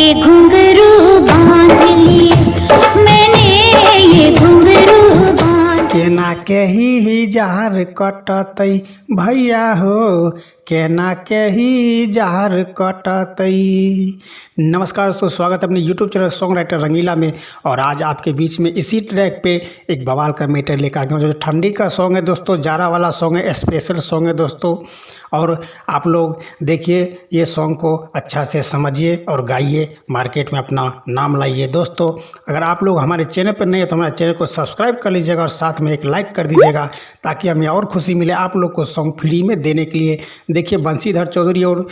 के घुंघरू बांध लिए, मैंने ये घुंघरू बांध। केना के ही जार कटतई भैया हो, केना के ही जार कटतई। नमस्कार दोस्तों, स्वागत है अपने YouTube चैनल सॉन्ग राइटर रंगीला में। और आज आपके बीच में इसी ट्रैक पे एक बवाल का मैटर लेकर आ गया हूँ। जो ठंडी का सॉन्ग है दोस्तों, जाड़ा वाला सॉन्ग है, स्पेशल सॉन्ग है दोस्तों। और आप लोग देखिए, ये सॉन्ग को अच्छा से समझिए और गाइए, मार्केट में अपना नाम लाइए दोस्तों। अगर आप लोग हमारे चैनल पर नहीं है तो हमारे चैनल को सब्सक्राइब कर लीजिएगा और साथ में एक लाइक कर दीजिएगा, ताकि हमें और खुशी मिले आप लोग को सॉन्ग फ्री में देने के लिए। देखिए, बंशीधर चौधरी और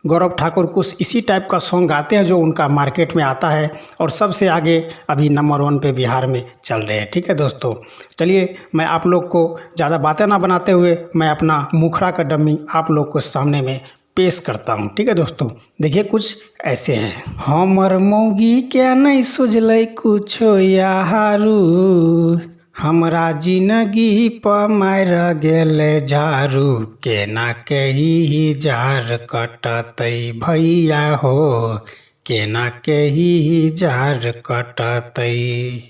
गौरव ठाकुर कुछ इसी टाइप का सॉन्ग गाते हैं जो उनका मार्केट में आता है और सबसे आगे अभी नंबर 1 पे बिहार में चल रहे हैं। ठीक है दोस्तों, चलिए मैं आप लोग को ज़्यादा बातें ना बनाते हुए मैं अपना मुखड़ा का डम्मी आप लोग को सामने में पेश करता हूँ। ठीक है दोस्तों, देखिए कुछ ऐसे है। हमर मौगी के नहीं सुझल कुछो यारू, हमरा जिंदगी पर मार गेले झारू, केना के ही जार कटतई भैया हो, केना के ही जार कटतई।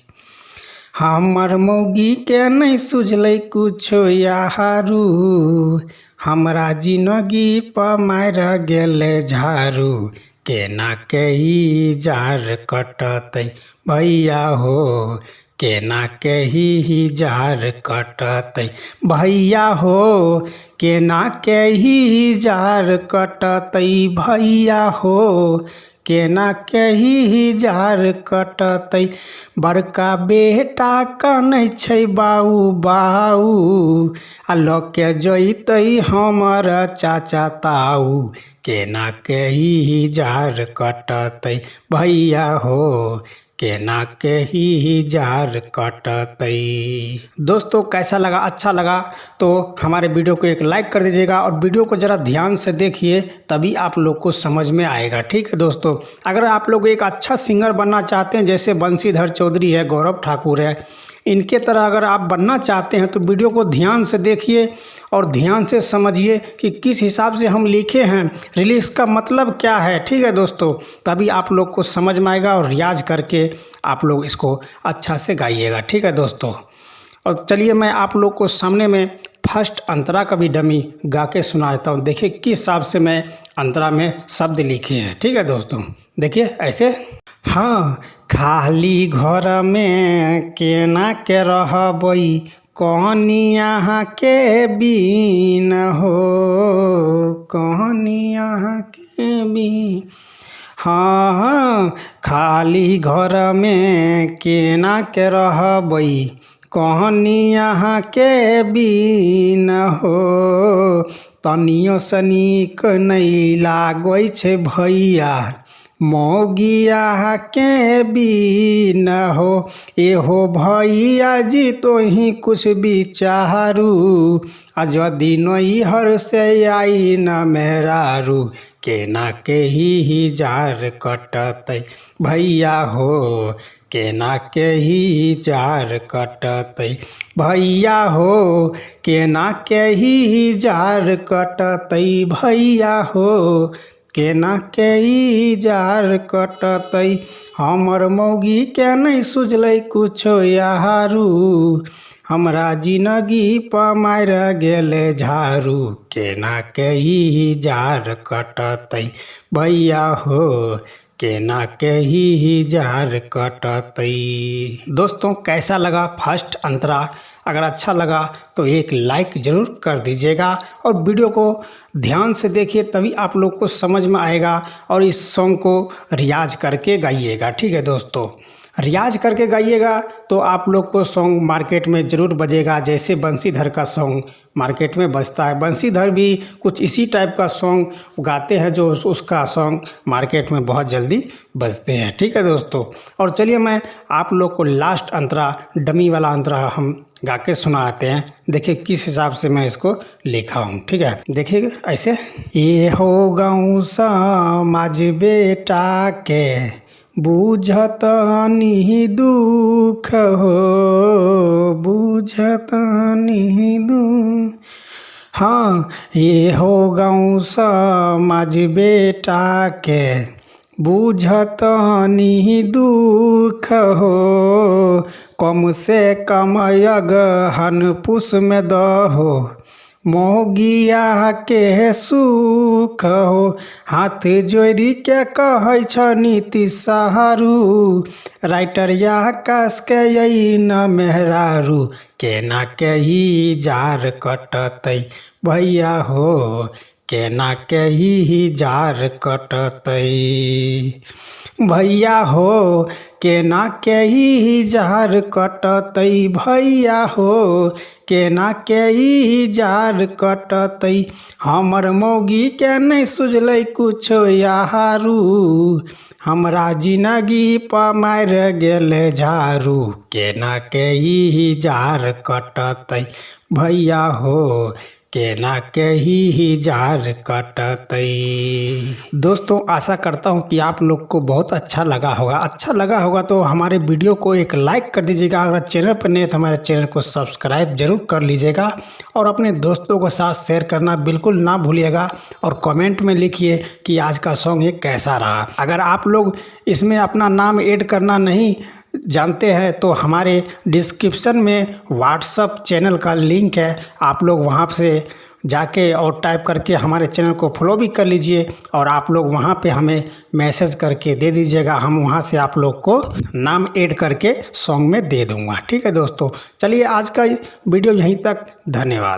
हमर मौगी के नहीं सुझल कुछो यारू, हमरा जिंदगी पर मार गेले झारू, केना के ही जार कटतई भैया हो, केना के ही जार कटतई भैया हो, केना के ही जार कटतई भैया हो, केना के ही जार कटतई। बड़का बेटा कनै छै बाऊ बाऊ, आ लऽ के जैतै हमर चाचा ताऊ, केना के ही जार कटतई भैया हो, केना के ही जार कटतई। दोस्तों कैसा लगा? अच्छा लगा तो हमारे वीडियो को एक लाइक कर दीजिएगा और वीडियो को ज़रा ध्यान से देखिए, तभी आप लोग को समझ में आएगा। ठीक है दोस्तों, अगर आप लोग एक अच्छा सिंगर बनना चाहते हैं, जैसे बंशीधर चौधरी है, गौरव ठाकुर है, इनके तरह अगर आप बनना चाहते हैं तो वीडियो को ध्यान से देखिए और ध्यान से समझिए कि किस हिसाब से हम लिखे हैं, रिलीज का मतलब क्या है। ठीक है दोस्तों, तभी आप लोग को समझ में आएगा और रियाज करके आप लोग इसको अच्छा से गाइएगा। ठीक है दोस्तों, और चलिए मैं आप लोग को सामने में फर्स्ट अंतरा का भी डमी गा के सुनाता हूँ। देखिए किस हिसाब से मैं अंतरा में शब्द लिखे हैं। ठीक है दोस्तों, देखिए ऐसे। हाँ, खाली घर में केना के रहबै, कहनी यहाँ के बीन हो, कहनी यहाँ के बीन। हाँ, खाली घर में केना के रहबै, कहनी यहाँ के बीन हो, तनियो सनीक नहीं लागै छै भैया, मौगिया के बीन हो। एहो भैया जी तोही कुछ विचारू, आ यदि नैहर से आई न मेहरारू, केना के ही जार कटतई भैया हो, केना के ही जार कटतई भैया हो, केना के ही जार कटतई भैया हो, केना के ही जार कटतई। हमर मौगी के नहीं सुझलै कुछो यारू, हमरा जिंदगी पर मार गेले झारू, केना के ही जार कटतई भैया हो, केना के ही जार कटतई। दोस्तों कैसा लगा फर्स्ट अंतरा? अगर अच्छा लगा तो एक लाइक ज़रूर कर दीजिएगा और वीडियो को ध्यान से देखिए, तभी आप लोग को समझ में आएगा। और इस सॉन्ग को रियाज करके गाइएगा। ठीक है दोस्तों, रियाज करके गाइएगा तो आप लोग को सॉन्ग मार्केट में ज़रूर बजेगा, जैसे बंशीधर का सॉन्ग मार्केट में बजता है। बंशीधर भी कुछ इसी टाइप का सॉन्ग गाते हैं जो उसका सॉन्ग मार्केट में बहुत जल्दी बजते हैं। ठीक है दोस्तों, और चलिए मैं आप लोग को लास्ट अंतरा, डमी वाला अंतरा हम गा के सुनाते हैं। देखिए किस हिसाब से मैं इसको लिखा हूँ। ठीक है, देखिए ऐसे। ये हो गाँव समाज बेटा के, बुझतनी दुख हो, बुझतनी दुख। हाँ, ये हो गाँव समाज बेटा के, बुझतनी दुख हो, कम से कम अगहन पुष में दहो, मोगिया के सुख हो। हाथ जोड़ी के कहै छ नीति सहारू, राइटर आकाश के यही न मेहरारू, केना के ही जार कटतै भैया हो, केना के ही जार कटतै भैया हो, केना के ही जार कटतै भैया हो, केना के ही जार कटतै। हमर मौगी के नहीं सुझलै कुछो यारू, हमरा जिंदगी पर मार गेले झारू, केना के ही जार कटतै भैया हो, केना के ही जार कटतै। दोस्तों आशा करता हूँ कि आप लोग को बहुत अच्छा लगा होगा तो हमारे वीडियो को एक लाइक कर दीजिएगा। अगर चैनल पर नहीं है तो हमारे चैनल को सब्सक्राइब जरूर कर लीजिएगा और अपने दोस्तों के साथ शेयर करना बिल्कुल ना भूलिएगा और कमेंट में लिखिए कि आज का सॉन्ग ये कैसा रहा। अगर आप लोग इसमें अपना नाम ऐड करना नहीं जानते हैं तो हमारे डिस्क्रिप्शन में व्हाट्सएप चैनल का लिंक है, आप लोग वहां से जाके और टाइप करके हमारे चैनल को फॉलो भी कर लीजिए और आप लोग वहां पे हमें मैसेज करके दे दीजिएगा, हम वहां से आप लोग को नाम ऐड करके सॉन्ग में दे दूंगा। ठीक है दोस्तों, चलिए आज का वीडियो यहीं तक, धन्यवाद।